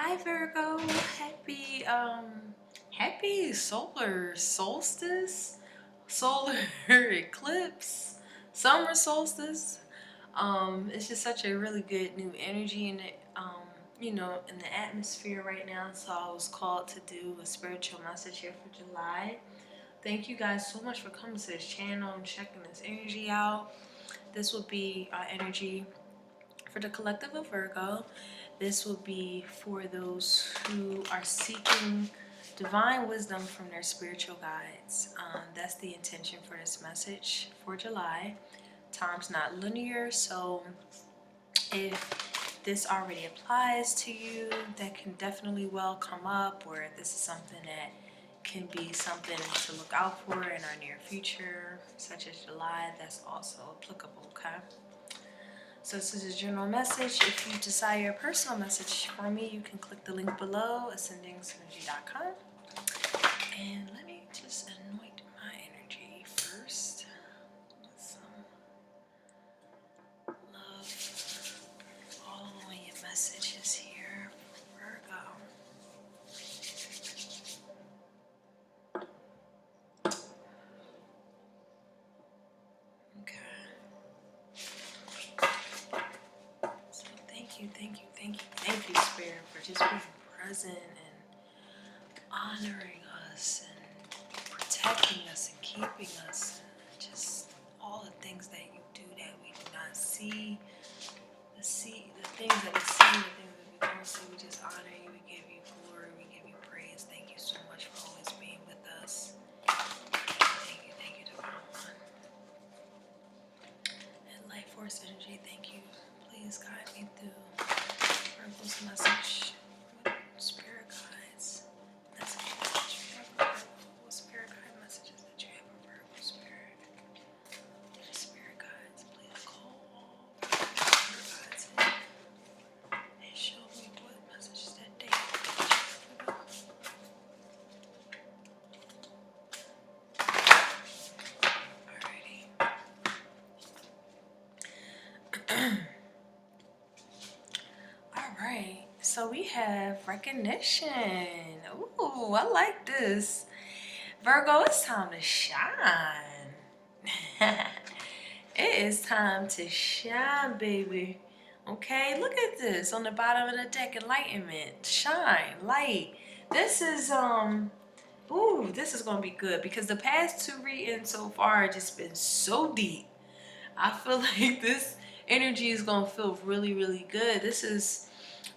Hi Virgo, happy solar solstice, solar eclipse, summer solstice. It's just such a really good new energy in it, in the atmosphere right now. So I was called to do a spiritual message here for July. Thank you guys so much for coming to this channel and checking this energy out. This will be our energy for the collective of Virgo. This will be for those who are seeking divine wisdom from their spiritual guides. That's the intention for this message for July. Time's not linear, so if this already applies to you, that can definitely well come up, or if this is something that can be something to look out for in our near future, such as July, that's also applicable, okay? So this is a general message. If you desire a personal message from me, you can click the link below, ascendingsynergy.com. And let me just anoint my energy first with some love all on your messages here, Virgo. Okay. So thank you, Spirit, for just being present and honoring us and protecting us and keeping us. And just all the things that you do that we do not see. The things that we see, the things that we don't see, we just honor you, we give you glory, we give you praise. Thank you so much for always being with us. Thank you, Divine One. And Life Force Energy, thank you. Please guide me through Virgo's message with spirit guides. Messages that you have for Virgo. What spirit guide messages that you have for Virgo Spirit? Spirit guides, please call all spirit guides in and show me what messages that they have for them. Alrighty. Alright, so we have recognition. Ooh, I like this. Virgo, it's time to shine. It is time to shine, baby. Okay, look at this on the bottom of the deck. Enlightenment, shine, light. This is this is gonna be good because the past two readings so far have just been so deep. I feel like this energy is gonna feel really, really good. This is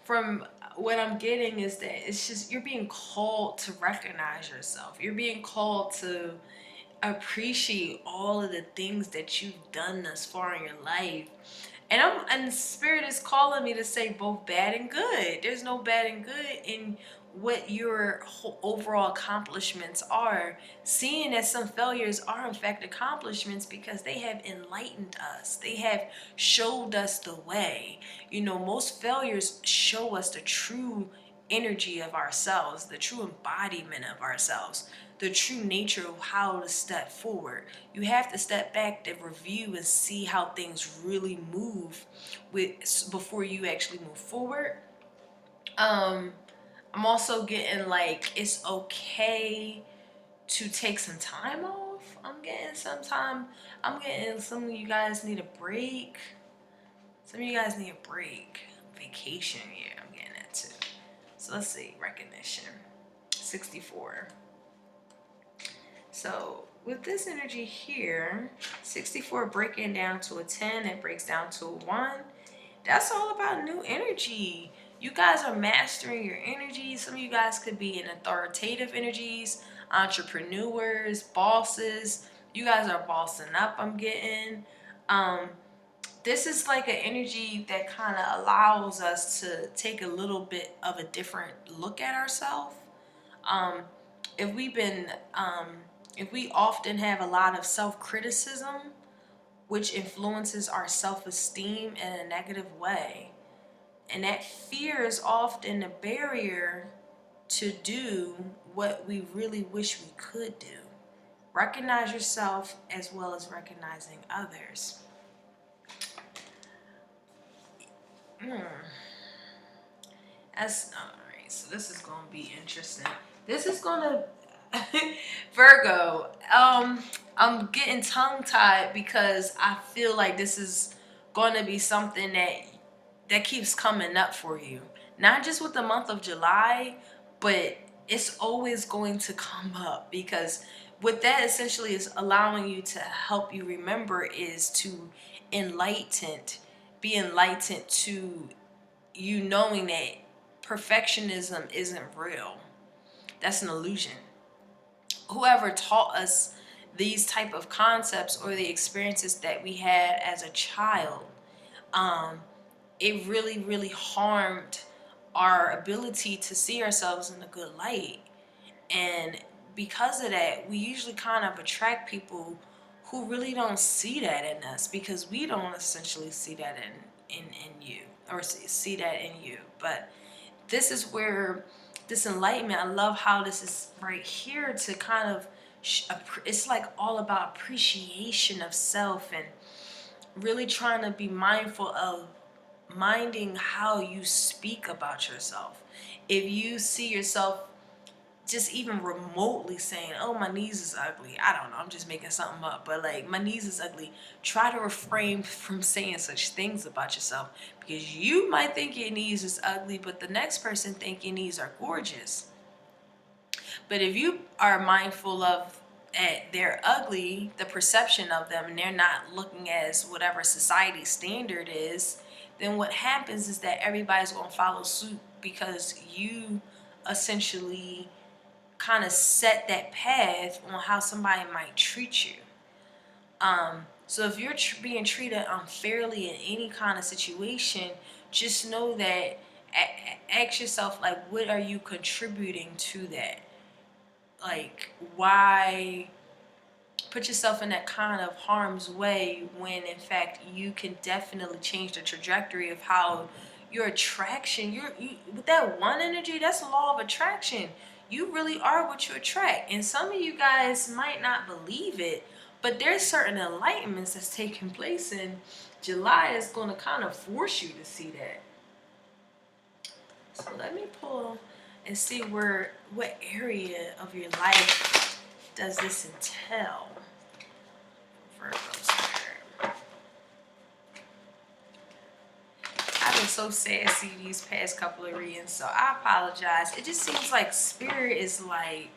from what I'm getting is that it's just you're being called to recognize yourself. You're being called to appreciate all of the things that you've done thus far in your life. And Spirit is calling me to say both bad and good. There's no bad and good in what your overall accomplishments are. Seeing that some failures are in fact accomplishments because they have enlightened us. They have showed us the way. Most failures show us the true energy of ourselves, the true embodiment of ourselves, the true nature of how to step forward. You have to step back to review and see how things really move before you actually move forward. I'm also getting like it's okay to take some time off. I'm getting some of you guys need a break. Some of you guys need a break. Vacation, yeah, I'm getting that too. So let's see, recognition. 64. So with this energy here, 64 breaking down to a 10, it breaks down to a 1. That's all about new energy. You guys are mastering your energy. Some of you guys could be in authoritative energies, entrepreneurs, bosses. You guys are bossing up, I'm getting. This is like an energy that kind of allows us to take a little bit of a different look at ourselves. If we often have a lot of self-criticism, which influences our self-esteem in a negative way. And that fear is often a barrier to do what we really wish we could do. Recognize yourself as well as recognizing others. All right, So this is going to be interesting. This is going to Virgo. I'm getting tongue tied because I feel like this is going to be something that keeps coming up for you. Not just with the month of July, but it's always going to come up, because what that essentially is allowing you to help you remember is to be enlightened to you knowing that perfectionism isn't real. That's an illusion. Whoever taught us these type of concepts or the experiences that we had as a child, it really, really harmed our ability to see ourselves in a good light. And because of that, we usually kind of attract people who really don't see that in us, because we don't essentially see that in you, or see that in you. But this is where this enlightenment, I love how this is right here to kind of it's like all about appreciation of self, and really trying to be mindful of minding how you speak about yourself. If you see yourself just even remotely saying, oh, my knees is ugly, I don't know, I'm just making something up, but like, my knees is ugly, try to refrain from saying such things about yourself, because you might think your knees is ugly, but the next person think your knees are gorgeous. But if you are mindful of they're ugly, the perception of them, and they're not looking as whatever society standard is, then what happens is that everybody's going to follow suit, because you essentially kind of set that path on how somebody might treat you. So if you're being treated unfairly in any kind of situation, just know that, ask yourself, like, what are you contributing to that? Like, why put yourself in that kind of harm's way when in fact you can definitely change the trajectory of how your attraction, you with that one energy, that's the law of attraction. You really are what you attract. And some of you guys might not believe it, but there's certain enlightenments that's taking place in July that's going to kind of force you to see that. So let me pull and see what area of your life does this entail. Virgo Spirit. I've been so sad to see these past couple of readings, so I apologize. It just seems like Spirit is like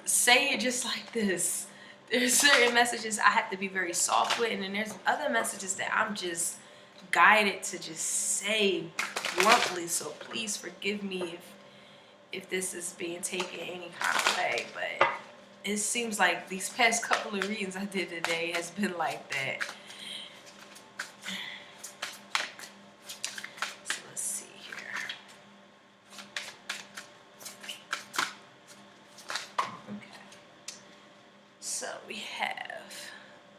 say it just like this. There's certain messages I have to be very soft with, and then there's other messages that I'm just guided to just say bluntly. So please forgive me if this is being taken any kind of way, but it seems like these past couple of readings I did today has been like that. So let's see here. Okay. So we have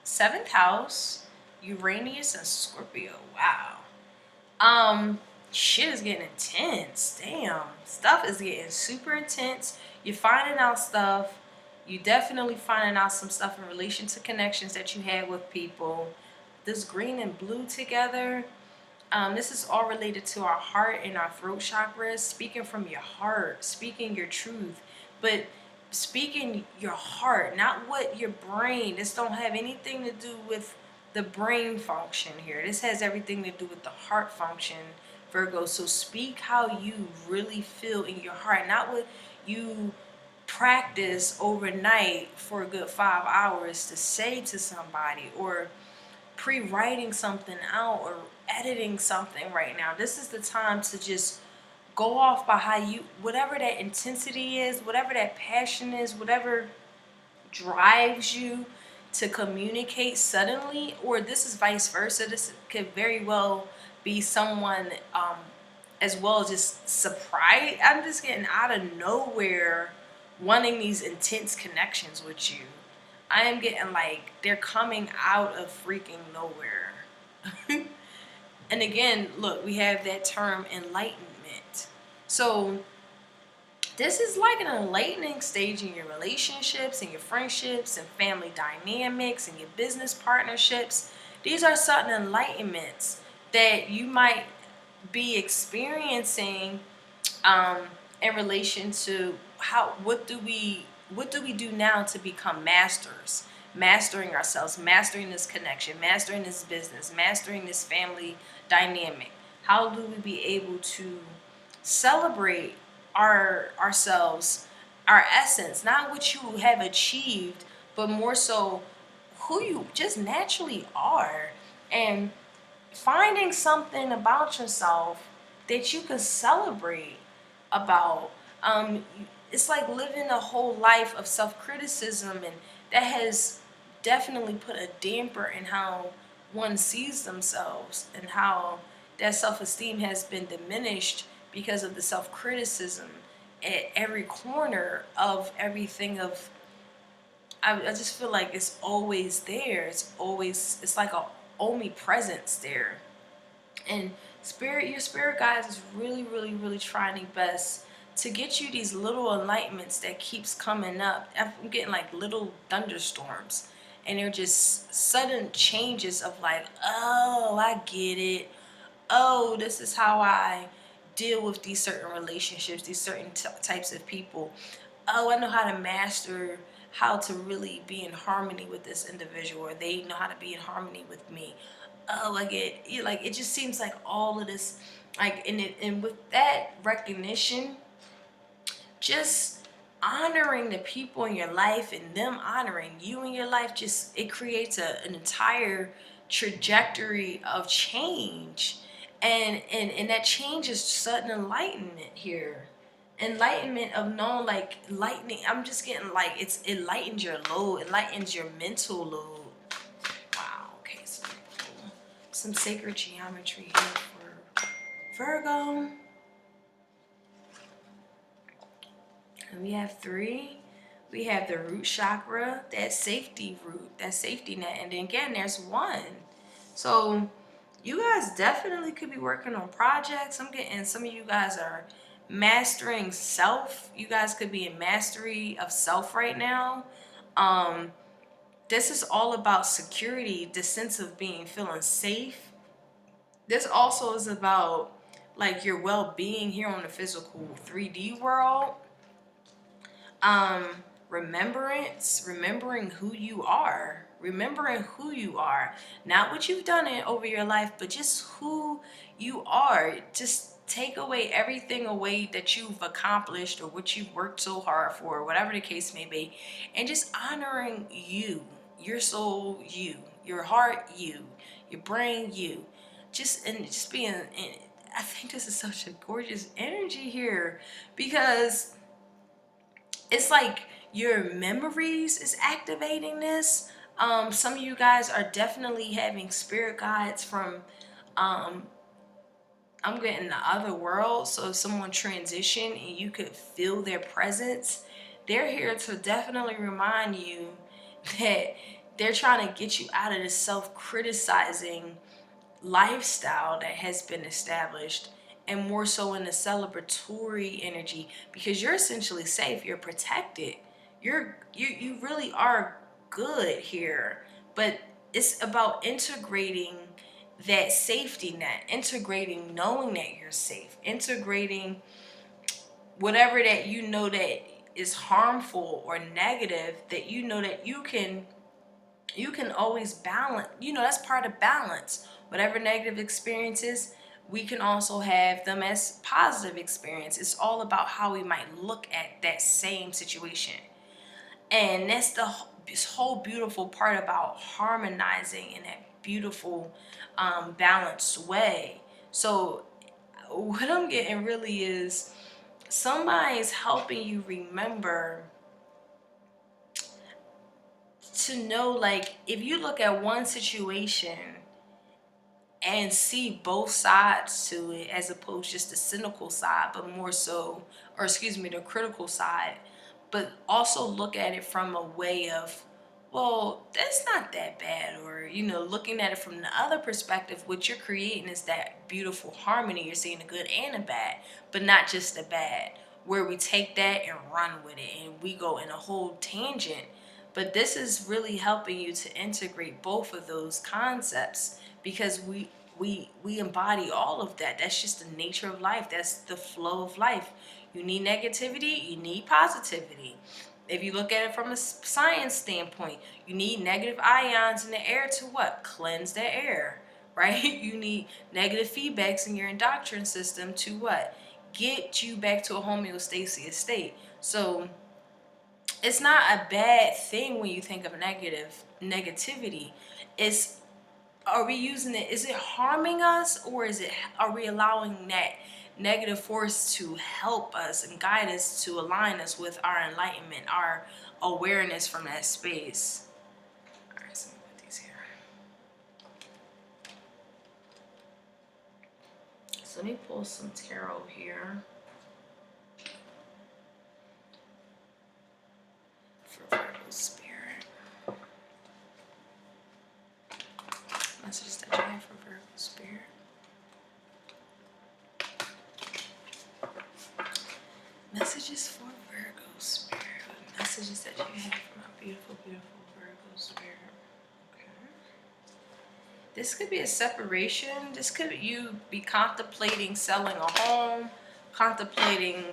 7th house, Uranus and Scorpio. Wow. Shit is getting intense. Damn. Stuff is getting super intense. You're finding out stuff. You definitely finding out some stuff in relation to connections that you had with people. This green and blue together. This is all related to our heart and our throat chakras. Speaking from your heart. Speaking your truth. But speaking your heart, not what your brain. This don't have anything to do with the brain function here. This has everything to do with the heart function, Virgo. So speak how you really feel in your heart, not what you practice overnight for a good 5 hours to say to somebody, or pre-writing something out or editing something right now. This is the time to just go off by how you, whatever that intensity is, whatever that passion is, whatever drives you to communicate suddenly, or this is vice versa. This could very well be someone as well just surprised. I'm just getting out of nowhere wanting these intense connections with you. I am getting like they're coming out of freaking nowhere. And again, look, we have that term enlightenment. So this is like an enlightening stage in your relationships and your friendships and family dynamics and your business partnerships. These are sudden enlightenments. that you might be experiencing in relation to what do we do now to become masters, mastering ourselves, mastering this connection, mastering this business, mastering this family dynamic. How do we be able to celebrate ourselves, our essence, not what you have achieved, but more so who you just naturally are, and finding something about yourself that you can celebrate about. It's like living a whole life of self-criticism, and that has definitely put a damper in how one sees themselves, and how that self-esteem has been diminished because of the self-criticism at every corner of everything. I just feel like it's always there. It's like a omnipresence there. And your spirit guides is really, really, really trying their best to get you these little enlightenments that keeps coming up. I'm getting like little thunderstorms, and they're just sudden changes of like, oh, I get it. Oh, this is how I deal with these certain relationships, these certain types of people. Oh, I know how to master how to really be in harmony with this individual, or they know how to be in harmony with me. Oh, like it just seems like all of this, like, and with that recognition, just honoring the people in your life and them honoring you in your life, just it creates an entire trajectory of change. And that change is sudden enlightenment here, enlightenment of knowing, like lightning. I'm just getting like it lightens your load, it lightens your mental load. Wow. Okay, so some sacred geometry here for Virgo. And we have 3. We have the root chakra, that safety root, that safety net. And then again, there's 1. So you guys definitely could be working on projects. I'm getting some of you guys are mastering self. You guys could be in mastery of self right now. This is all about security, the sense of feeling safe. This also is about like your well-being here on the physical 3D world. um remembering who you are, not what you've done it over your life, but just who you are. Just take away everything away that you've accomplished or what you've worked so hard for, whatever the case may be, and just honoring you, your soul, you, your heart, you, your brain, you, just being. And I think this is such a gorgeous energy here, because it's like your memories is activating this. Some of you guys are definitely having spirit guides from, um, I'm getting the other world. So if someone transition and you could feel their presence, they're here to definitely remind you that they're trying to get you out of this self-criticizing lifestyle that has been established, and more so in the celebratory energy, because you're essentially safe, you're protected, you really are good here. But it's about integrating that safety net, integrating knowing that you're safe, integrating whatever that you know that is harmful or negative, that you know that you can always balance. That's part of balance. Whatever negative experiences, we can also have them as positive experience. It's all about how we might look at that same situation. And that's this whole beautiful part about harmonizing in that beautiful, balanced way. So what I'm getting really is somebody's helping you remember to know, like, if you look at one situation and see both sides to it, as opposed to just the cynical side, but more so, or excuse me, the critical side, but also look at it from a way of, well, that's not that bad, or looking at it from the other perspective. What you're creating is that beautiful harmony. You're seeing the good and the bad, but not just the bad, where we take that and run with it and we go in a whole tangent. But this is really helping you to integrate both of those concepts, because we embody all of that. That's just the nature of life. That's the flow of life. You need negativity, you need positivity. If you look at it from a science standpoint, you need negative ions in the air to what? Cleanse the air, right? You need negative feedbacks in your endocrine system to what? Get you back to a homeostasis state. So it's not a bad thing when you think of negativity. It's, are we using it, is it harming us, or are we allowing that negative force to help us and guide us, to align us with our enlightenment, our awareness from that space? All right, so let me put these here. So let me pull some tarot here for Virgo Spirit. Messages that you have for Virgo Spirit. Messages for Virgo Spirit. Messages that you have for my beautiful, beautiful Virgo Spirit. Okay. This could be a separation. This could you be contemplating selling a home, contemplating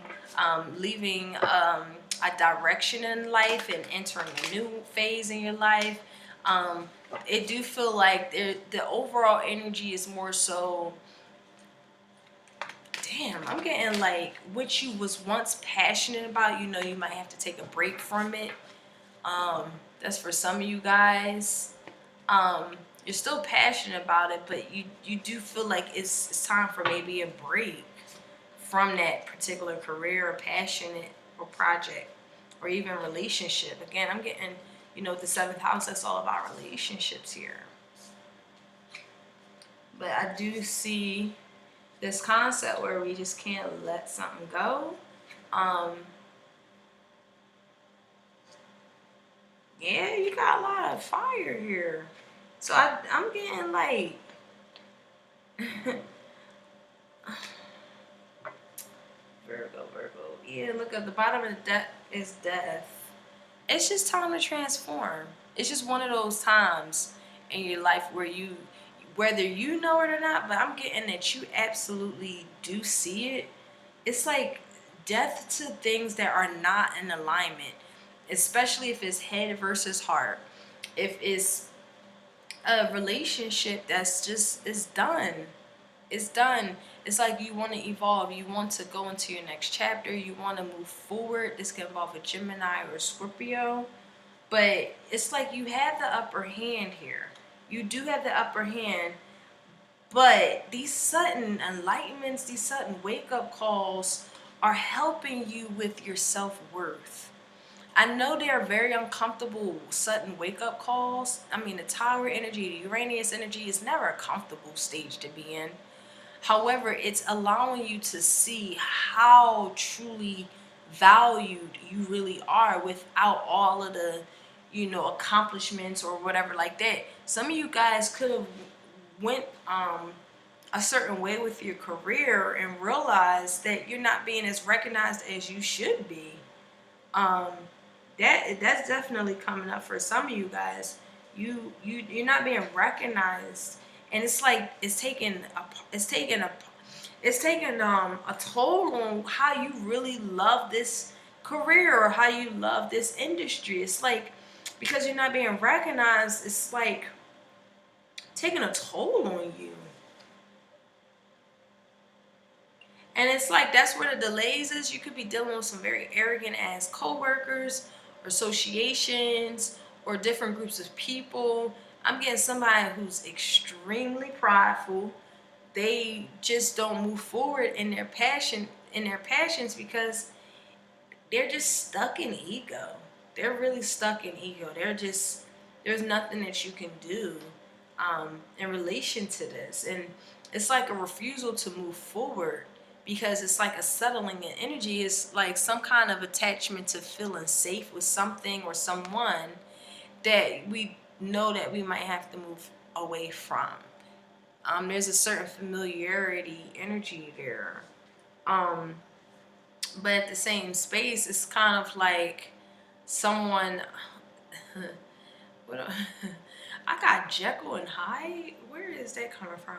leaving a direction in life and entering a new phase in your life. It do feel like the overall energy is more so, damn, I'm getting like what you was once passionate about, you might have to take a break from it. That's for some of you guys. You're still passionate about it, but you do feel like it's time for maybe a break from that particular career or passionate or project or even relationship. Again, I'm getting, the 7th house, that's all about relationships here. But I do see this concept where we just can't let something go. Yeah, you got a lot of fire here. So I'm getting like Virgo. Yeah, look at the bottom of the deck is death. It's just time to transform. It's just one of those times in your life where whether you know it or not, but I'm getting that you absolutely do see it. It's like death to things that are not in alignment, especially if it's head versus heart. If it's a relationship that's just, it's done. It's done. It's like you want to evolve. You want to go into your next chapter. You want to move forward. This can involve a Gemini or a Scorpio. But it's like you have the upper hand here. You do have the upper hand. But these sudden enlightenments, these sudden wake-up calls are helping you with your self-worth. I know they are very uncomfortable, sudden wake-up calls. I mean, the Tower energy, the Uranus energy is never a comfortable stage to be in. However, it's allowing you to see how truly valued you really are without all of the, accomplishments or whatever like that. Some of you guys could have went a certain way with your career and realized that you're not being as recognized as you should be. That's definitely coming up for some of you guys. You're not being recognized, and it's like it's taking a toll on how you really love this career or how you love this industry. It's like, because you're not being recognized, it's like taking a toll on you. And it's like that's where the delays is. You could be dealing with some very arrogant ass co-workers or associations or different groups of people. I'm getting somebody who's extremely prideful. They just don't move forward in their passions because they're just stuck in ego. They're really stuck in ego. There's nothing that you can do in relation to this. And it's like a refusal to move forward because it's like a settling in energy. It's like some kind of attachment to feeling safe with something or someone that we know that we might have to move away from. There's a certain familiarity energy there. But at the same space, it's kind of like someone... I got Jekyll and Hyde. Where is that coming from?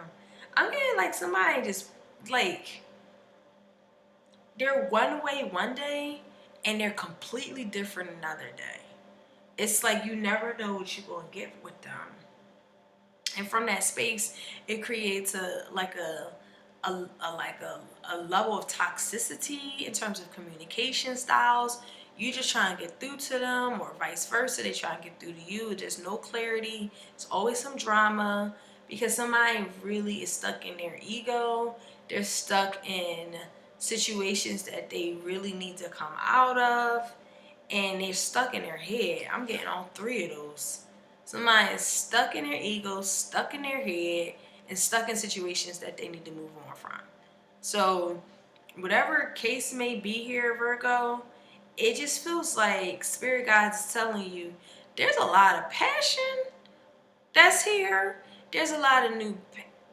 I'm getting like somebody just like they're one way one day and they're completely different another day. It's like you never know what you're gonna get with them. And from that space, it creates a level of toxicity in terms of communication styles. You just try and get through to them, or vice versa. They try and get through to you. There's no clarity. It's always some drama because somebody really is stuck in their ego. They're stuck in situations that they really need to come out of, and they're stuck in their head. I'm getting all three of those. Somebody is stuck in their ego, stuck in their head, and stuck in situations that they need to move on from. So, whatever case may be here, Virgo, it just feels like Spirit Guides is telling you there's a lot of passion that's here. There's a lot of new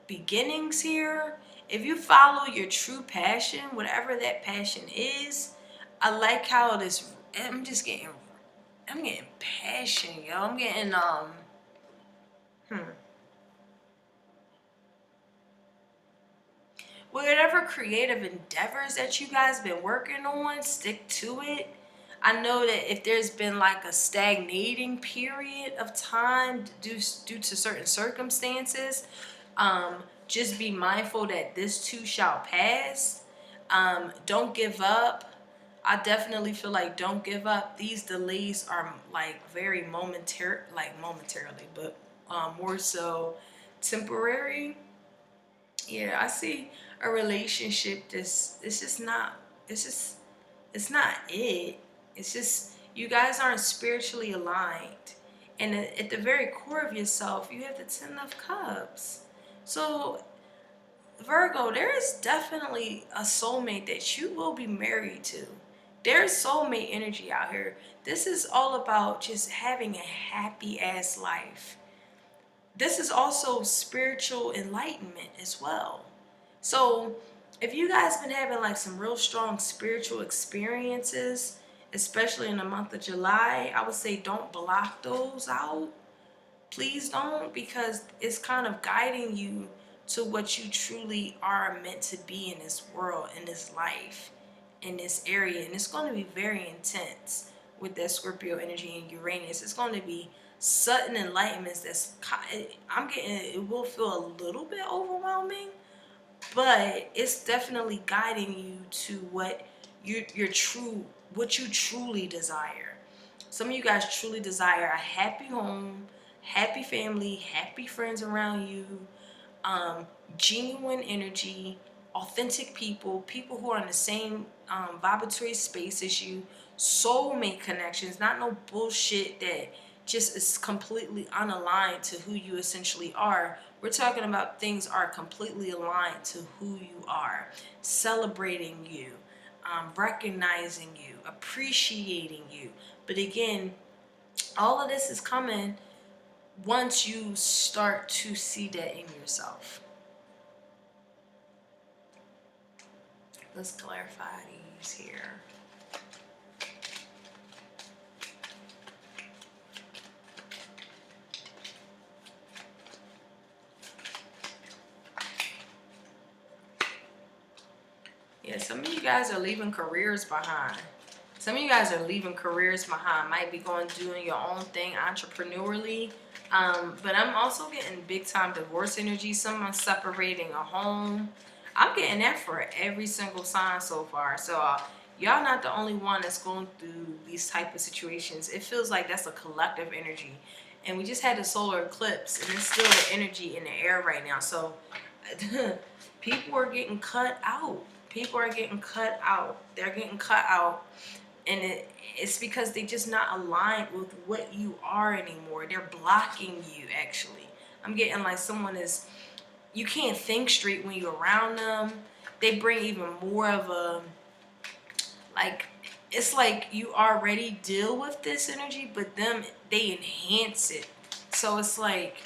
beginnings here. If you follow your true passion, whatever that passion is, I like how this. I'm getting passion, yo. I'm getting whatever creative endeavors that you guys been working on, stick to it. I know that if there's been like a stagnating period of time due to certain circumstances, just be mindful that this too shall pass. Don't give up. I definitely feel like don't give up. These delays are like very momentarily, but more so temporary. Yeah, I see a relationship that's it's just not it's just it's not it. It's just you guys aren't spiritually aligned. And at the very core of yourself, you have the Ten of Cups. So Virgo, there is definitely a soulmate that you will be married to. There's soulmate energy out here. This is all about just having a happy ass life. This is also spiritual enlightenment as well. So, if you guys been having like some real strong spiritual experiences, especially in the month of July, I would say don't block those out. Please don't, because it's kind of guiding you to what you truly are meant to be in this world, in this life, in this area. And it's going to be very intense with that Scorpio energy and Uranus. It's going to be sudden enlightenments I'm getting, it will feel a little bit overwhelming, but it's definitely guiding you to what what you truly desire. Some of you guys truly desire a happy home, happy family, happy friends around you, genuine energy, authentic people, people who are in the same vibratory space as you, soulmate connections, not no bullshit that just is completely unaligned to who you essentially are. We're talking about things are completely aligned to who you are, celebrating you, recognizing you, appreciating you. But again, all of this is coming once you start to see that in yourself. Let's clarify these here. Yeah, some of you guys are leaving careers behind. Some of you guys are leaving careers behind. Might be doing your own thing entrepreneurially. But I'm also getting big time divorce energy. Someone separating a home. I'm getting that for every single sign so far. So y'all not the only one that's going through these type of situations. It feels like that's a collective energy. And we just had the solar eclipse, and it's still the energy in the air right now. So people are getting cut out. People are getting cut out. They're getting cut out. And it's because they just not aligned with what you are anymore. They're blocking you, actually. I'm getting like you can't think straight when you're around them. They bring even more of it's like you already deal with this energy, but they enhance it. So it's like,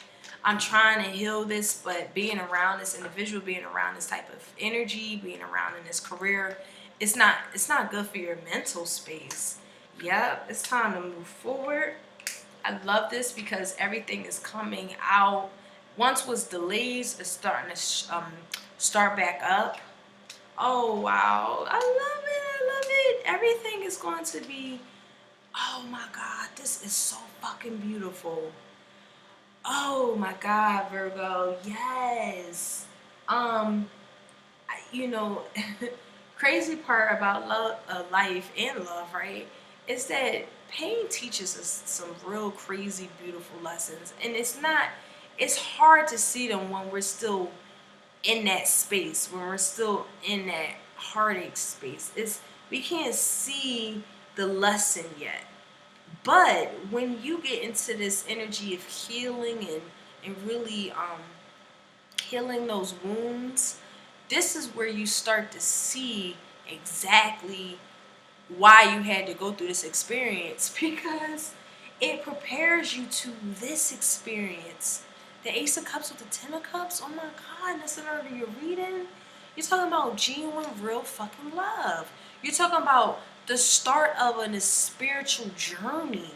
I'm trying to heal this, but being around this individual, being around this type of energy, being around in this career, it's not good for your mental space. Yep, it's time to move forward. I love this because everything is coming out once was delays is starting to start back up. Oh wow, I love it, I love it. Everything is going to be, oh my God, this is so fucking beautiful. Oh my God, Virgo, yes. Um, you know, crazy part about love, life and love, right, is that pain teaches us some real crazy, beautiful lessons, and it's hard to see them when we're still in that space, when we're still in that heartache space. We can't see the lesson yet. But when you get into this energy of healing and really healing those wounds, this is where you start to see exactly why you had to go through this experience, because it prepares you to this experience. The Ace of Cups with the Ten of Cups, oh my God, that's another you're reading. You're talking about genuine, real fucking love. You're talking about the start of a spiritual journey.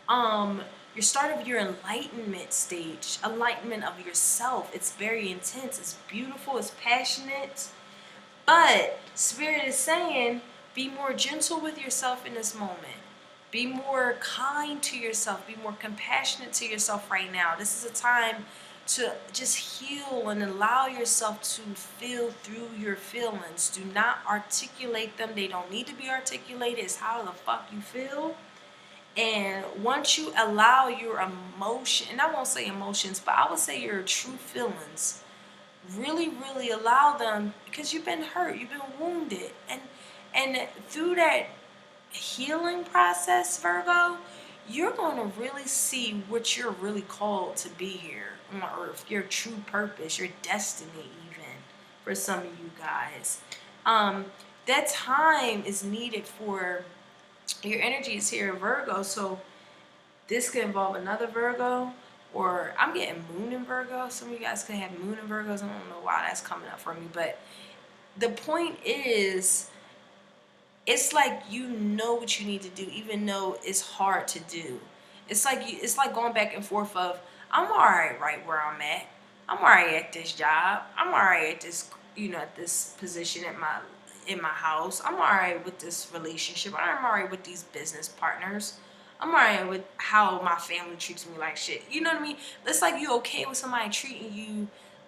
Um, your start of your enlightenment stage, enlightenment of yourself. It's very intense, it's beautiful, it's passionate. But Spirit is saying, be more gentle with yourself in this moment. Be more kind to yourself. Be more compassionate to yourself right now. This is a time to just heal and allow yourself to feel through your feelings. Do not articulate them. They don't need to be articulated. It's how the fuck you feel. And once you allow your emotion, and I won't say emotions, but I would say your true feelings, really allow them, because you've been hurt, you've been wounded, and through that healing process, Virgo, you're going to really see what you're really called to be here on earth, your true purpose, your destiny, even for some of you guys. That time is needed for your energy is here, Virgo. So this could involve another Virgo, or I'm getting Moon in Virgo. Some of you guys can have Moon in Virgos. I don't know why that's coming up for me, but the point is, it's like you know what you need to do, even though it's hard to do. It's like going back and forth of, I'm alright right where I'm at. I'm alright at this job. I'm alright at this, at this position at my in my house. I'm alright with this relationship. I'm alright with these business partners. I'm alright with how my family treats me like shit. You know what I mean? It's like you okay with somebody treating you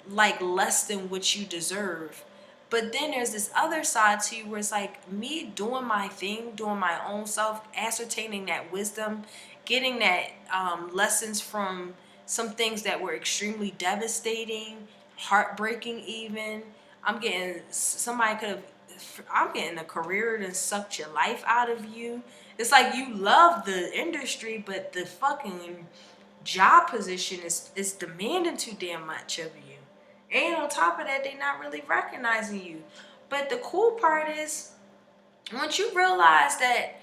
like less than what you deserve. But then there's this other side to you where it's like me doing my thing, doing my own self, ascertaining that wisdom, getting that lessons from some things that were extremely devastating, heartbreaking even. I'm getting a career that sucked your life out of you. It's like you love the industry, but the fucking job position is demanding too damn much of you. And on top of that, they're not really recognizing you. But the cool part is, once you realize that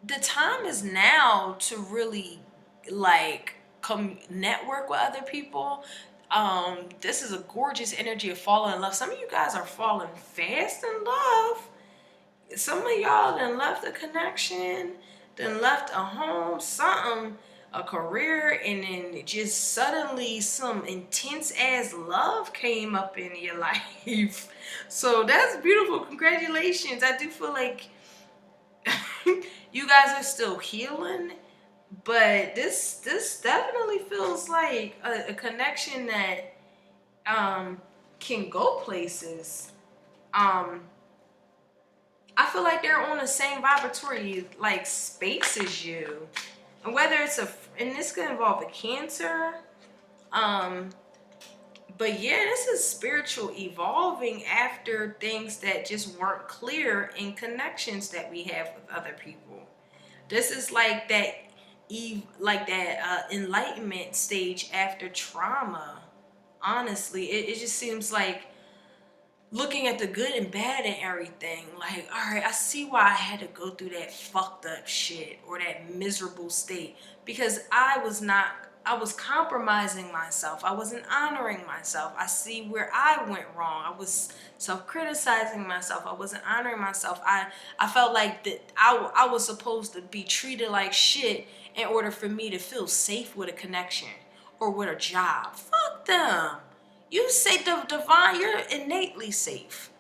the time is now to really like come network with other people. This is a gorgeous energy of falling in love. Some of you guys are falling fast in love. Some of y'all done left a connection, done left a home, something, a career, and then just suddenly some intense ass love came up in your life. So that's beautiful. Congratulations. I do feel like you guys are still healing, but this definitely feels like a connection that can go places. I feel like they're on the same vibratory like space as you, and whether it's and this could involve a Cancer, but yeah, this is spiritual evolving after things that just weren't clear in connections that we have with other people. This is like that enlightenment stage after trauma. Honestly, it just seems like looking at the good and bad in everything. Like, all right, I see why I had to go through that fucked up shit or that miserable state, because I was compromising myself. I wasn't honoring myself. I see where I went wrong. I was self-criticizing myself. I wasn't honoring myself. I felt like that I was supposed to be treated like shit in order for me to feel safe with a connection, or with a job. Fuck them. You say the divine, you're innately safe.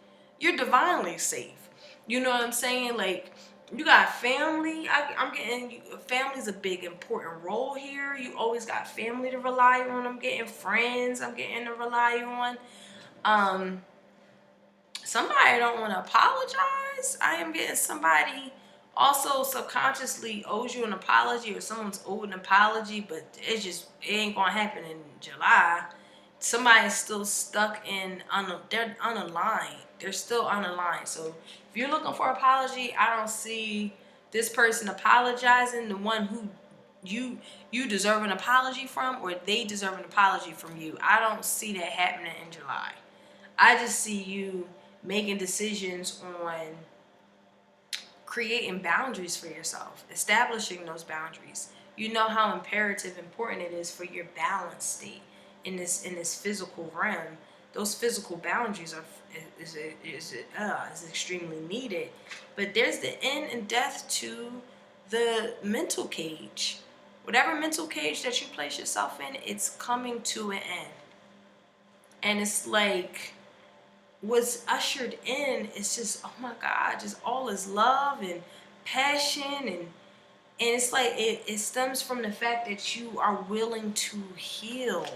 You're divinely safe. You know what I'm saying? Like, you got family. I'm getting, family's a big important role here. You always got family to rely on. I'm getting friends. I'm getting to rely on. Somebody don't want to apologize. I am getting somebody also subconsciously owes you an apology, or someone's owed an apology, but it ain't gonna happen in July. Somebody's still stuck in they're unaligned. They're still unaligned. So if you're looking for an apology, I don't see this person apologizing. The one who you deserve an apology from, or they deserve an apology from you. I don't see that happening in July. I just see you making decisions on creating boundaries for yourself, establishing those boundaries. You know how important it is for your balance state in this physical realm. Those physical boundaries is extremely needed. But there's the end and death to the mental cage. Whatever mental cage that you place yourself in, it's coming to an end. And it's like, what's ushered in is just, oh my God, just all is love and passion, and it's like it stems from the fact that you are willing to heal.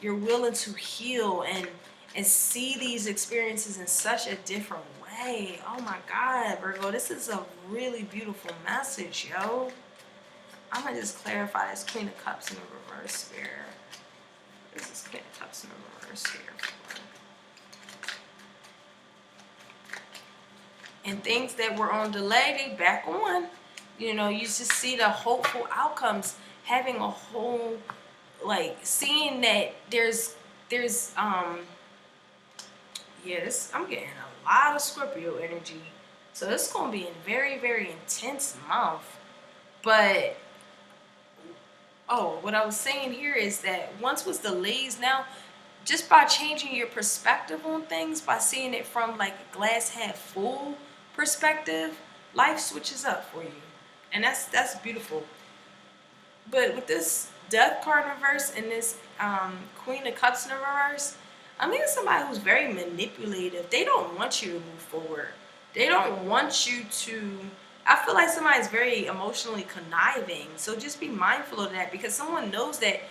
You're willing to heal and see these experiences in such a different way. Oh my God, Virgo, this is a really beautiful message, yo. I'm gonna just clarify this Queen of Cups in the reverse here. This is Queen of Cups in the reverse here. And things that were on delay, they back on. You know, you just see the hopeful outcomes, having a whole, like, seeing that there's I'm getting a lot of Scorpio energy. So it's gonna be a very, very intense month. But what I was saying here is that once was delays, now just by changing your perspective on things, by seeing it from like a glass half full perspective, life switches up for you, and that's beautiful. But with this Death card in reverse and this Queen of Cups in the reverse, I'm meeting somebody who's very manipulative. They don't want you to move forward. They don't want you to. I feel like somebody's very emotionally conniving. So just be mindful of that, because someone knows that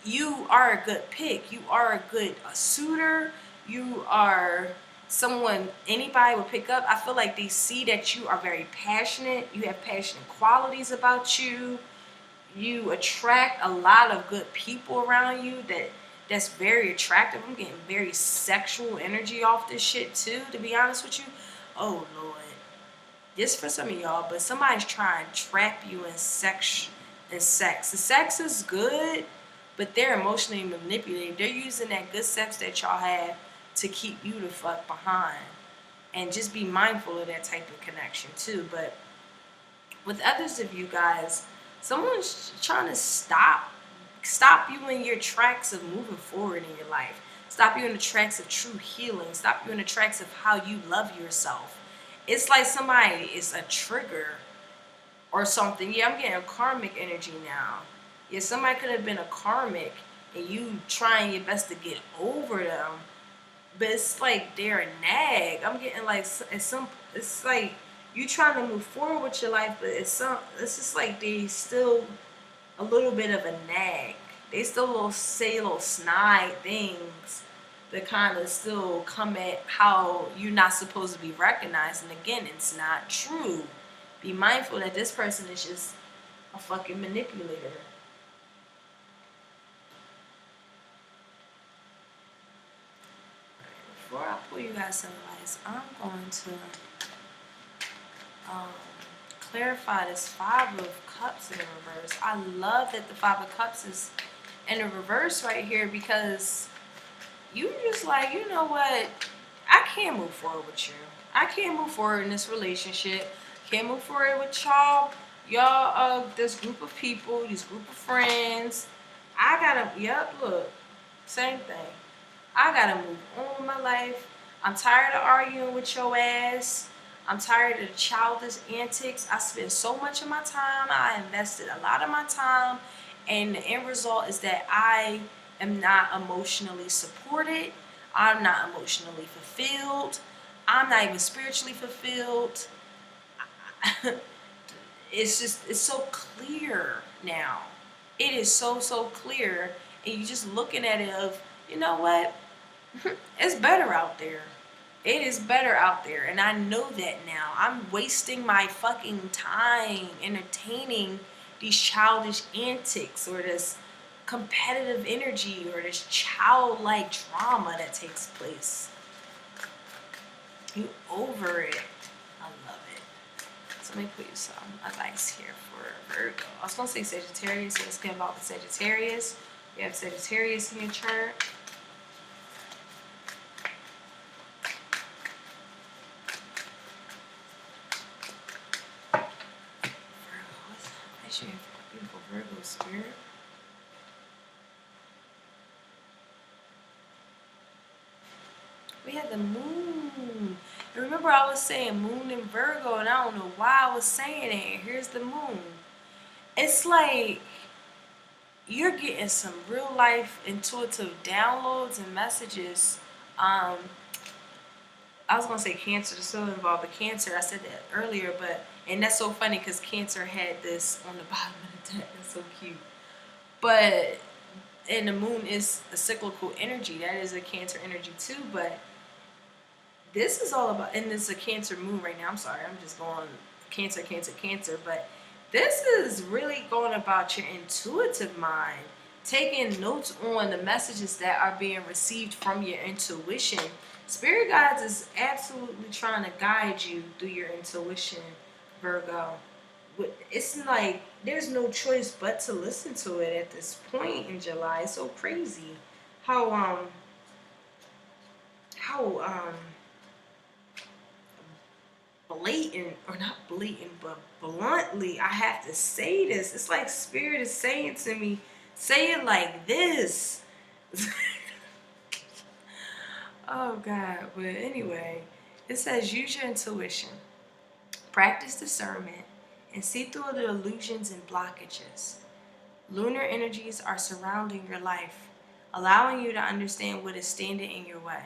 you are a good pick. You are a good suitor. You are someone anybody would pick up. I feel like they see that you are very passionate. You have passionate qualities about you. You attract a lot of good people around you that's very attractive. I'm getting very sexual energy off this shit too, to be honest with you. Oh Lord. This for some of y'all, but somebody's trying to trap you in sex. The sex is good, but they're emotionally manipulated. They're using that good sex that y'all have to keep you the fuck behind. And just be mindful of that type of connection too. But with others of you guys, someone's trying to stop you in your tracks of moving forward in your life. Stop you in the tracks of true healing. Stop you in the tracks of how you love yourself. It's like somebody is a trigger or something. Yeah, I'm getting karmic energy now. Yeah, somebody could have been a karmic and you trying your best to get over them, but it's like they're a nag. I'm getting like it's like you trying to move forward with your life, but it's just like they still a little bit of a nag. They still say little snide things that kind of still come at how you're not supposed to be recognized. And again, it's not true. Be mindful that this person is just a fucking manipulator. Before I pull you guys some advice, I'm going to clarify this Five of Cups in the reverse. I love that the Five of Cups is in the reverse right here, because you just like, you know what? I can't move forward with you. I can't move forward in this relationship. Can't move forward with y'all. This group of people, this group of friends. I gotta, look, same thing. I gotta move on with my life. I'm tired of arguing with your ass. I'm tired of the childish antics. I spend so much of my time. I invested a lot of my time And the end result is that I am not emotionally supported. I'm not emotionally fulfilled. I'm not even spiritually fulfilled. It's so clear now. It is so clear. And you just looking at it of, you know what? It's better out there. It is better out there. And I know that now. I'm wasting my fucking time entertaining these childish antics or this competitive energy or this childlike drama that takes place. You over it. I love it. So let me put you some advice here for Virgo. I was going to say Sagittarius, so let's get about the Sagittarius. You have Sagittarius in your chart. Your beautiful Virgo spirit. We had the moon. And remember I was saying moon in Virgo, and I don't know why I was saying it. Here's the moon. It's like you're getting some real life intuitive downloads and messages. I was gonna say Cancer, still involved with Cancer. I said that earlier, and that's so funny because Cancer had this on the bottom of the deck. That's so cute. But and the moon is a cyclical energy. That is a Cancer energy too. But this is all about, and it's a Cancer moon right now. I'm sorry, I'm just going Cancer, Cancer, Cancer. But this is really going about your intuitive mind, taking notes on the messages that are being received from your intuition. Spirit guides is absolutely trying to guide you through your intuition, Virgo. It's like there's no choice but to listen to it at this point in July. It's so crazy how blatant, or not blatant, but bluntly I have to say this. It's like Spirit is saying to me, say it like this. Oh God. But anyway, it says use your intuition, practice discernment, and see through the illusions and blockages. Lunar energies are surrounding your life, allowing you to understand what is standing in your way.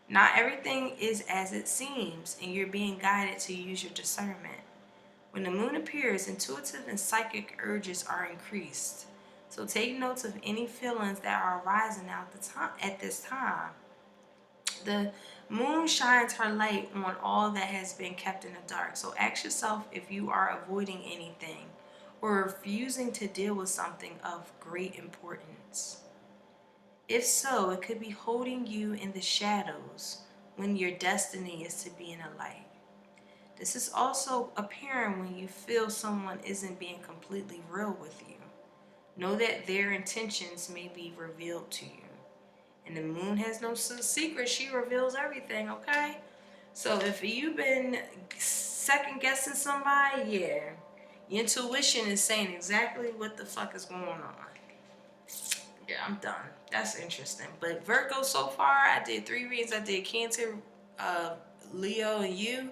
Not everything is as it seems, and you're being guided to use your discernment. When the moon appears, intuitive and psychic urges are increased. So take notes of any feelings that are arising at this time. The moon shines her light on all that has been kept in the dark. So ask yourself if you are avoiding anything or refusing to deal with something of great importance. If so, it could be holding you in the shadows when your destiny is to be in the light. This is also apparent when you feel someone isn't being completely real with you. Know that their intentions may be revealed to you. And the moon has no secret. She reveals everything, okay? So if you've been second guessing somebody, yeah, your intuition is saying exactly what the fuck is going on. Yeah, I'm done. That's interesting. But Virgo, so far, I did 3 readings. I did Cancer, Leo, and you.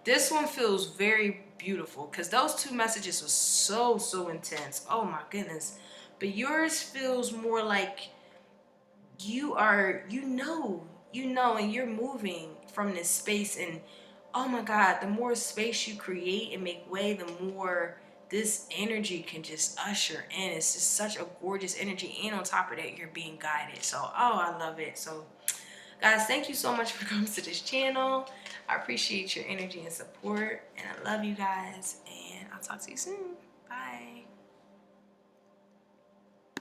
This one feels very beautiful because those 2 messages were so intense. Oh my goodness. But yours feels more like and you're moving from this space. And oh my God, the more space you create and make way, the more this energy can just usher in. It's just such a gorgeous energy, and on top of that, you're being guided. So I love it. So guys, thank you so much for coming to this channel. I appreciate your energy and support, and I love you guys, and I'll talk to you soon. Bye.